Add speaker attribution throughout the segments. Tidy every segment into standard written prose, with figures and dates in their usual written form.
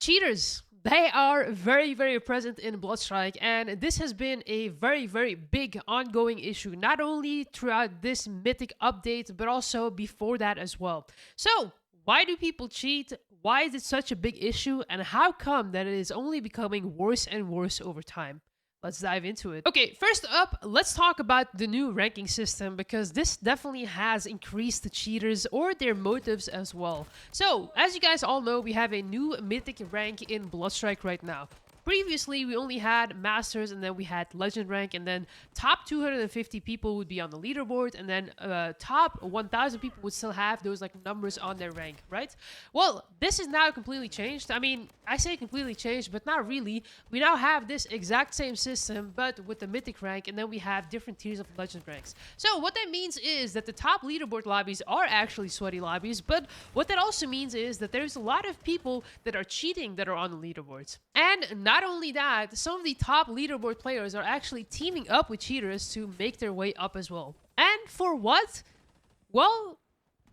Speaker 1: Cheaters, they are very, very present in Bloodstrike, and this has been a very, very big ongoing issue, not only throughout this mythic update, but also before that as well. So, why do people cheat? Why is it such a big issue? And how come that it is only becoming worse and worse over time? Let's dive into it. Okay, first up, let's talk about the new ranking system because this definitely has increased the cheaters or their motives as well. So, as you guys all know, we have a new mythic rank in Bloodstrike right now. Previously, we only had Masters, and then we had Legend rank, and then top 250 people would be on the leaderboard, and then top 1,000 people would still have those like numbers on their rank, right? Well, this is now completely changed. I mean, I say completely changed, but not really. We now have this exact same system, but with the Mythic rank, and then we have different tiers of Legend ranks. So what that means is that the top leaderboard lobbies are actually sweaty lobbies, but what that also means is that there's a lot of people that are cheating that are on the leaderboards. And not only that, some of the top leaderboard players are actually teaming up with cheaters to make their way up as well. And for what? Well,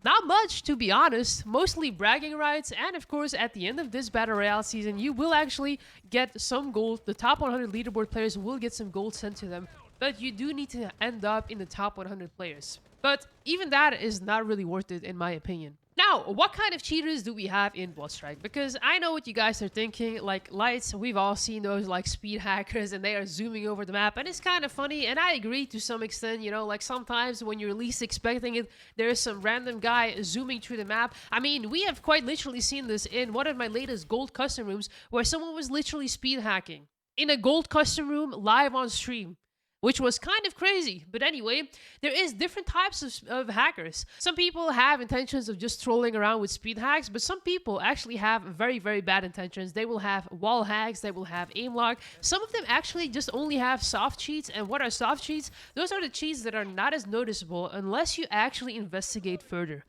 Speaker 1: not much, to be honest. Mostly bragging rights, and of course, at the end of this Battle Royale season, you will actually get some gold. The top 100 leaderboard players will get some gold sent to them, but you do need to end up in the top 100 players. But even that is not really worth it, in my opinion. Now, what kind of cheaters do we have in Bloodstrike? Because I know what you guys are thinking. Like, Lights, we've all seen those, like, speed hackers, and they are zooming over the map, and it's kind of funny, and I agree to some extent, you know, like, sometimes when you're least expecting it, there's some random guy zooming through the map. I mean, we have quite literally seen this in one of my latest gold custom rooms, where someone was literally speed hacking in a gold custom room live on stream, which was kind of crazy. But anyway, there is different types of hackers. Some people have intentions of just trolling around with speed hacks, but some people actually have very, very bad intentions. They will have wall hacks, they will have aim lock. Some of them actually just only have soft cheats. And what are soft cheats? Those are the cheats that are not as noticeable unless you actually investigate further.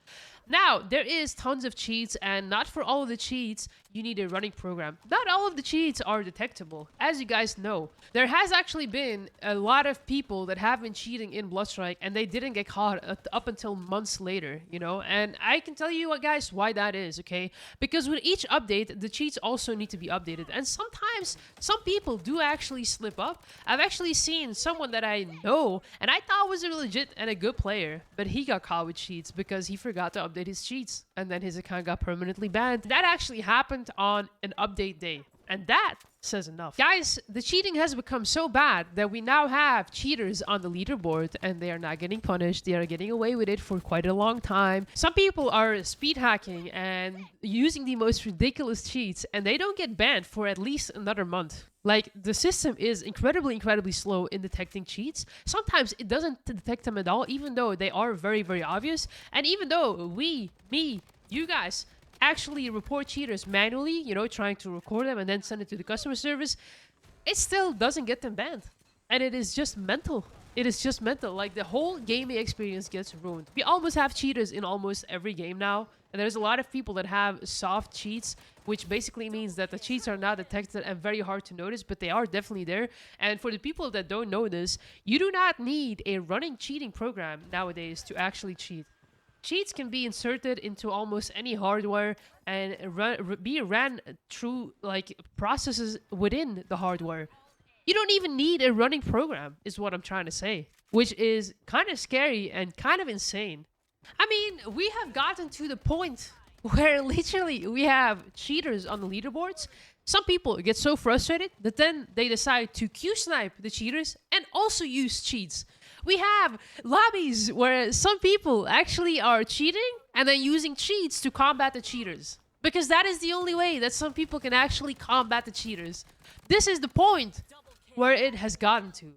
Speaker 1: Now, there is tons of cheats, and not for all of the cheats, you need a running program. Not all of the cheats are detectable. As you guys know, there has actually been a lot of people that have been cheating in Bloodstrike, and they didn't get caught up until months later, you know? And I can tell you, guys, why that is, okay? Because with each update, the cheats also need to be updated. And sometimes, some people do actually slip up. I've actually seen someone that I know, and I thought was a legit and a good player, but he got caught with cheats because he forgot to update his cheats, and then his account got permanently banned. That actually happened on an update day, and that says enough. Guys, the cheating has become so bad that we now have cheaters on the leaderboard, and they are not getting punished. They are getting away with it for quite a long time. Some people are speed hacking and using the most ridiculous cheats, and they don't get banned for at least another month. Like, the system is incredibly, incredibly slow in detecting cheats. Sometimes it doesn't detect them at all, even though they are very, very obvious. And even though you guys actually report cheaters manually, you know, trying to record them and then send it to the customer service, it still doesn't get them banned. And it is just mental. It is just mental. Like, the whole gaming experience gets ruined. We almost have cheaters in almost every game now. And there's a lot of people that have soft cheats, which basically means that the cheats are not detected and very hard to notice, but they are definitely there. And for the people that don't know this, you do not need a running cheating program nowadays to actually cheat. Cheats can be inserted into almost any hardware and be ran through like processes within the hardware. You don't even need a running program, is what I'm trying to say, which is kind of scary and kind of insane. I mean, we have gotten to the point where literally we have cheaters on the leaderboards. Some people get so frustrated that then they decide to Q-snipe the cheaters and also use cheats. We have lobbies where some people actually are cheating and then using cheats to combat the cheaters. Because that is the only way that some people can actually combat the cheaters. This is the point where it has gotten to.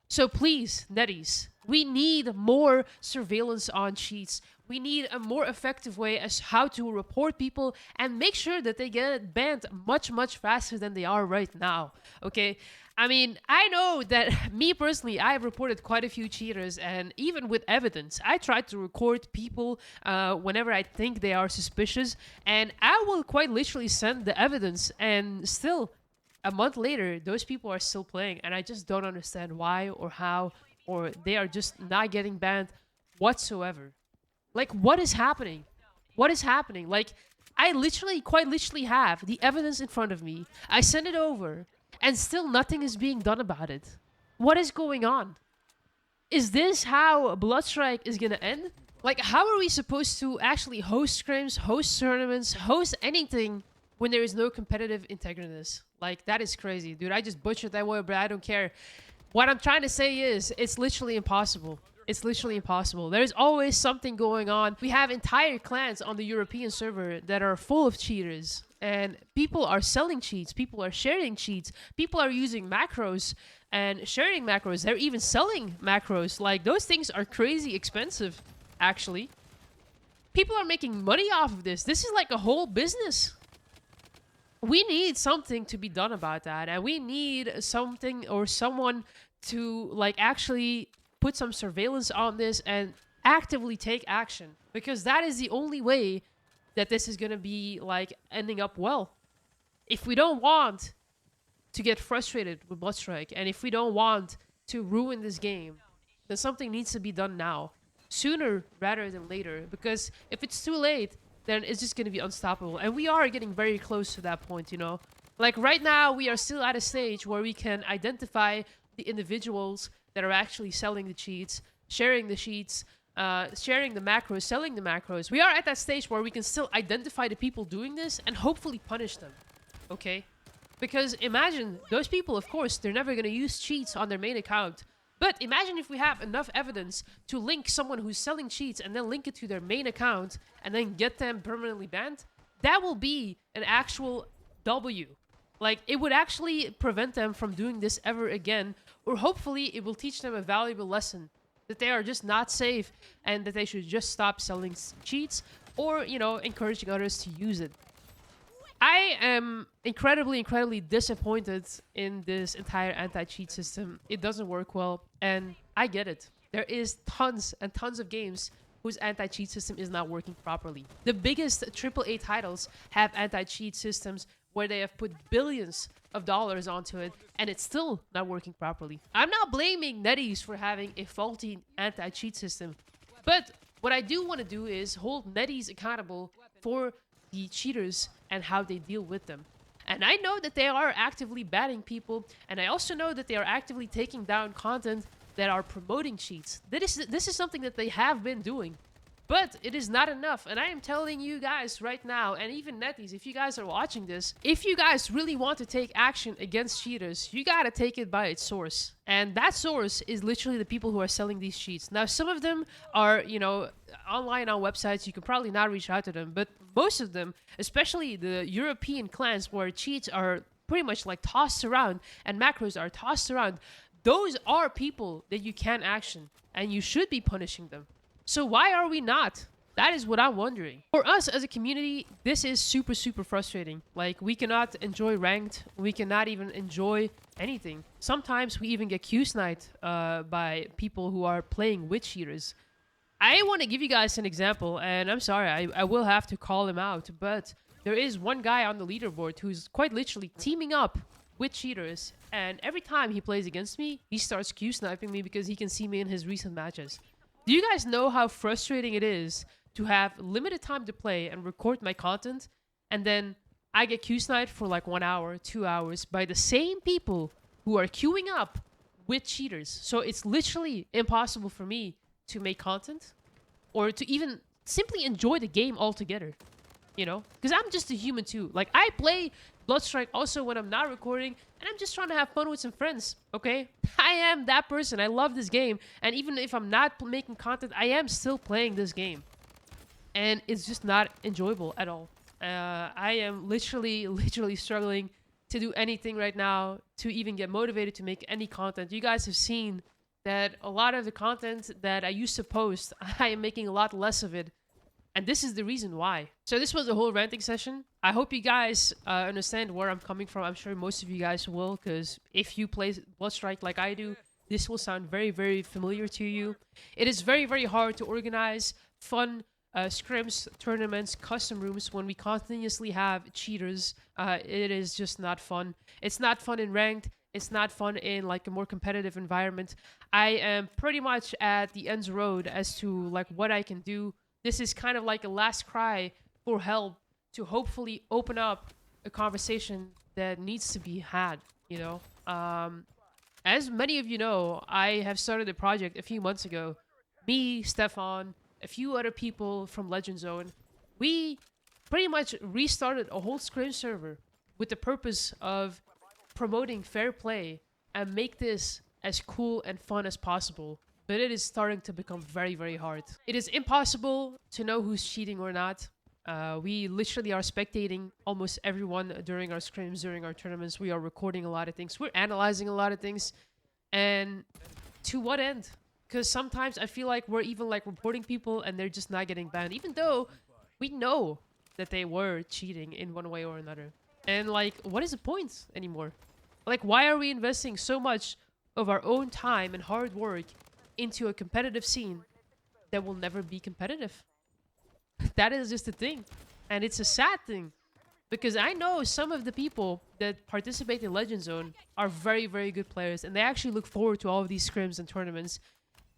Speaker 1: So please, Netease, we need more surveillance on cheats. We need a more effective way as how to report people and make sure that they get banned much, much faster than they are right now. Okay? I mean, I know that me personally, I have reported quite a few cheaters, and even with evidence, I try to record people whenever I think they are suspicious, and I will quite literally send the evidence, and still, a month later, those people are still playing, and I just don't understand why or how, or they are just not getting banned whatsoever. Like, what is happening? What is happening? Like, I literally, quite literally have the evidence in front of me. I send it over, and still nothing is being done about it. What is going on? Is this how Bloodstrike is gonna end? Like, how are we supposed to actually host scrims, host tournaments, host anything when there is no competitive integrityness? Like, that is crazy, dude. I just butchered that word, but I don't care. What I'm trying to say is, it's literally impossible. It's literally impossible. There's always something going on. We have entire clans on the European server that are full of cheaters. And people are selling cheats. People are sharing cheats. People are using macros and sharing macros. They're even selling macros. Like, those things are crazy expensive, actually. People are making money off of this. This is like a whole business. We need something to be done about that. And we need something or someone to, like, actually put some surveillance on this and actively take action, because that is the only way that this is going to be like ending up well. If we don't want to get frustrated with Bloodstrike, and if we don't want to ruin this game, then something needs to be done now, sooner rather than later, because if it's too late, then it's just going to be unstoppable. And we are getting very close to that point, you know. Like, right now we are still at a stage where we can identify the individuals that are actually selling the cheats, sharing the cheats, sharing the macros, selling the macros. We are at that stage where we can still identify the people doing this and hopefully punish them, okay? Because imagine, those people, of course, they're never going to use cheats on their main account. But imagine if we have enough evidence to link someone who's selling cheats and then link it to their main account and then get them permanently banned. That will be an actual W. Like, it would actually prevent them from doing this ever again, or hopefully it will teach them a valuable lesson that they are just not safe and that they should just stop selling cheats, or, you know, encouraging others to use it. I am incredibly disappointed in this entire anti-cheat system. It doesn't work well, and I get it. There is tons and tons of games whose anti-cheat system is not working properly. The biggest AAA titles have anti-cheat systems where they have put billions of dollars onto it, and it's still not working properly. I'm not blaming Netease for having a faulty anti-cheat system, but what I do want to do is hold Netease accountable for the cheaters and how they deal with them. And I know that they are actively banning people, and I also know that they are actively taking down content that are promoting cheats. This is something that they have been doing. But it is not enough, and I am telling you guys right now, and even Netease, if you guys are watching this, if you guys really want to take action against cheaters, you gotta take it by its source. And that source is literally the people who are selling these cheats. Now, some of them are, you know, online on websites, you can probably not reach out to them, but most of them, especially the European clans where cheats are pretty much like tossed around and macros are tossed around, those are people that you can action, and you should be punishing them. So why are we not? That is what I'm wondering. For us as a community, this is super frustrating. Like, we cannot enjoy ranked. We cannot even enjoy anything. Sometimes we even get Q-sniped by people who are playing with cheaters. I want to give you guys an example, and I'm sorry, I will have to call him out, but there is one guy on the leaderboard who's quite literally teaming up with cheaters, and every time he plays against me, he starts Q-sniping me because he can see me in his recent matches. Do you guys know how frustrating it is to have limited time to play and record my content, and then I get Q-sniped for like 1 hour, 2 hours by the same people who are queuing up with cheaters? So it's literally impossible for me to make content or to even simply enjoy the game altogether, you know? Because I'm just a human too. Like, I play Bloodstrike also when I'm not recording, and I'm just trying to have fun with some friends, okay? I am that person. I love this game, and even if I'm not making content, I am still playing this game. And it's just not enjoyable at all. I am literally struggling to do anything right now, to even get motivated to make any content. You guys have seen that a lot of the content that I used to post, I am making a lot less of it. And this is the reason why. So this was the whole ranting session. I hope you guys understand where I'm coming from. I'm sure most of you guys will, because if you play Bloodstrike like I do, this will sound very familiar to you. It is very hard to organize fun scrims, tournaments, custom rooms when we continuously have cheaters. It is just not fun. It's not fun in ranked. It's not fun in like a more competitive environment. I am pretty much at the end's road as to like what I can do. This is kind of like a last cry for help to hopefully open up a conversation that needs to be had, you know? As many of you know, I have started a project a few months ago. Me, Stefan, a few other people from Legend Zone. We pretty much restarted a whole Scrim server with the purpose of promoting fair play and make this as cool and fun as possible. But it is starting to become very, very hard. It is impossible to know who's cheating or not. We literally are spectating almost everyone during our scrims, during our tournaments. We are recording a lot of things. We're analyzing a lot of things. And to what end? Because sometimes I feel like we're even like reporting people and they're just not getting banned. Even though we know that they were cheating in one way or another. And like, what is the point anymore? Like, why are we investing so much of our own time and hard work into a competitive scene that will never be competitive? That is just a thing. And it's a sad thing. Because I know some of the people that participate in Legend Zone are very, very good players. And they actually look forward to all of these scrims and tournaments.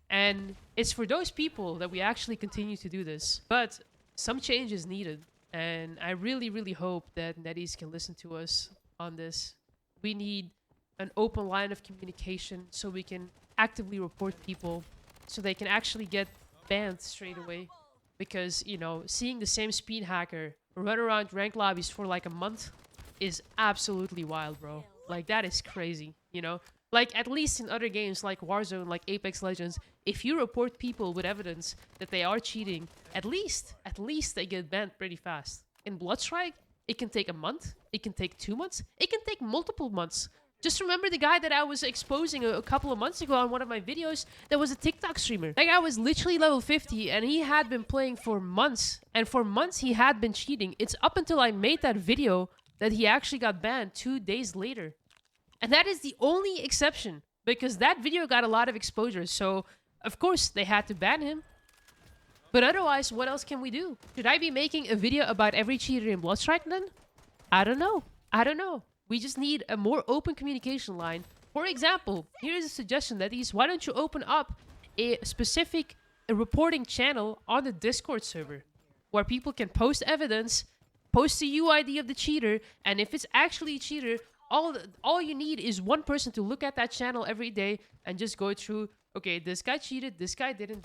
Speaker 1: And it's for those people that we actually continue to do this. But some change is needed. And I really, really hope that Netease can listen to us on this. We need an open line of communication so we can actively report people so they can actually get banned straight away. Because, you know, seeing the same speed hacker run around ranked lobbies for like a month is absolutely wild, bro. Like, that is crazy, you know? Like, at least in other games like Warzone, like Apex Legends, if you report people with evidence that they are cheating, at least they get banned pretty fast. In Bloodstrike, it can take a month, it can take 2 months, it can take multiple months. Just remember the guy that I was exposing a couple of months ago on one of my videos that was a TikTok streamer. That guy was literally level 50 and he had been playing for months. And for months he had been cheating. It's up until I made that video that he actually got banned 2 days later. And that is the only exception. Because that video got a lot of exposure. So, of course, they had to ban him. But otherwise, what else can we do? Should I be making a video about every cheater in Bloodstrike then? I don't know. I don't know. We just need a more open communication line. For example, here is a suggestion that is, why don't you open up a specific reporting channel on the Discord server where people can post evidence, post the UID of the cheater, and if it's actually a cheater, all you need is one person to look at that channel every day and just go through, okay, this guy cheated, this guy didn't,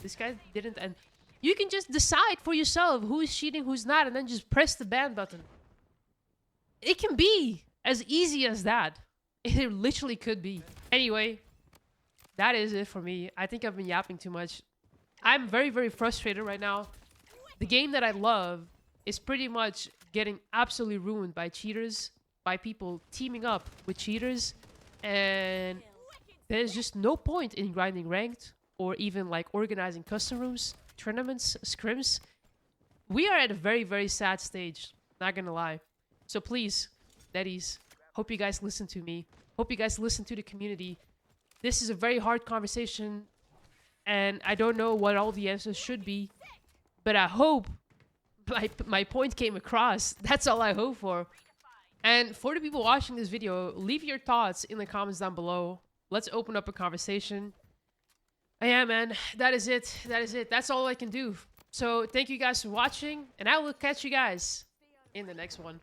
Speaker 1: and you can just decide for yourself who is cheating, who's not, and then just press the ban button. It can be as easy as that. It literally could be. Anyway, that is it for me. I think I've been yapping too much. I'm very, very frustrated right now. The game that I love is pretty much getting absolutely ruined by cheaters, by people teaming up with cheaters, and there's just no point in grinding ranked or even like organizing custom rooms, tournaments, scrims. We are at a very, very sad stage, not gonna lie. So please, Netease, hope you guys listen to me. Hope you guys listen to the community. This is a very hard conversation, and I don't know what all the answers should be, but I hope my point came across. That's all I hope for. And for the people watching this video, leave your thoughts in the comments down below. Let's open up a conversation. Yeah, man, that is it. That is it. That's all I can do. So thank you guys for watching, and I will catch you guys in the next one.